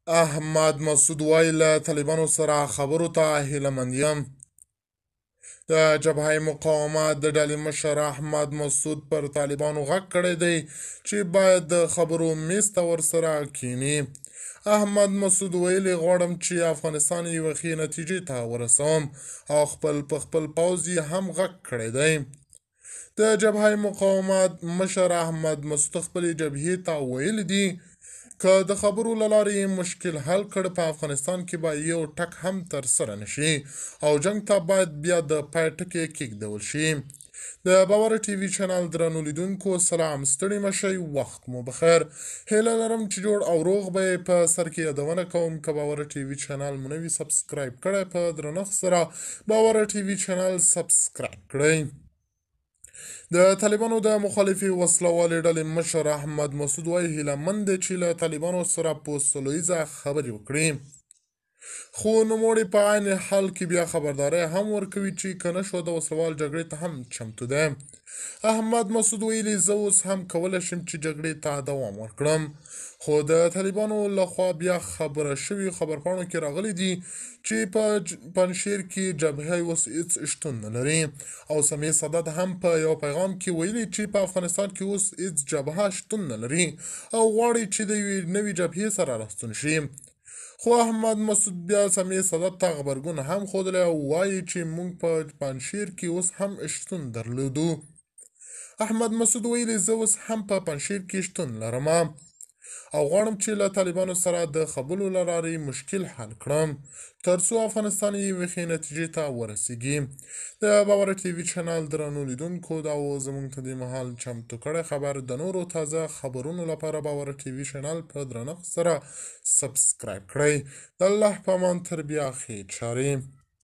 احمد مسعود وایي له طالبانو سره خبرو ته هیله یم. د جبهه مقاومت د ډلې مشر احمد مسعود پر طالبانو غږ کړی دی چې باید د خبرو میز ته ورسره کینی. احمد مسعود ویلي غواړم چې افغانستان یوه ښې نتیجې ته ورسوم او په خپل پوځ یې هم غږ کړی دی. د جبهه مقاومت مشر احمد مسعود خپلې جبهې ته ویلي دي که د خبرو له لارې مشکل حل کړ په افغانستان کې به یو ټک هم ترسره نشي او جنگ ته باید بیا د پای ټکی کېږدول شي. د باور ټي وي چینل درنو لیدونکو سلام، ستړي مشئ، وخت مو بخیر. هیله لرم چې جوړ او روغ به په سر کې یادونه کوم. که باور ټي وي چینل مو نه وي سبسکرایب کړی په درنښت سره باور ټي وي چینل سبسکرایب کړئ. د طالبانو د مخالفې وسلوالې ډلې مشر احمد مسعود وایي هیله مند دی چې له طالبانو سره په سوله ییزه خبرې وکړي، خو نوموړی په عین حال کې بیا خبرداری هم ورکوي چې که نه شو د وسلوال جګړې ته هم چمتو دی. احمد مسعود ویلي زه اوس هم کولی شم چې جګړې ته دوام ورکړم، خو د طالبانو لخوا بیا خبره شوي خبرپاڼو کې راغلي دي چې په پنجشیر کې جبهه اوس هیڅ شتون نه لري او سمیع صدد هم په یو پیغام کې ویلي چې په افغانستان کې اوس هیڅ جبهه شتون نه لري او غواړي چې د یوې نوې جبهې سره راستون شي. خو احمد مسعود بیا سمیع صدد ته غبرګون هم ښودلی او وایي چې موږ په پنجشیر کې اوس هم شتون درلودو. احمد مسعود ویلي زه اوس هم په پنجشیر کې شتون لرم او غواړم چې له طالبانو سره د خبرو له لارې مشکل حل کړم تر څو افغانستان یوې ښې نتیجې ته ورسیږي. د باور ټي وي چینل درنو لیدونکو دا و زموږ ته دې مهال چمتو کړی خبر. د نورو تازه خبرونو لپاره باور ټي وي چینل په درنښت سره سبسکرایب کړئ. د الله په امان تر بیا ښې چارې.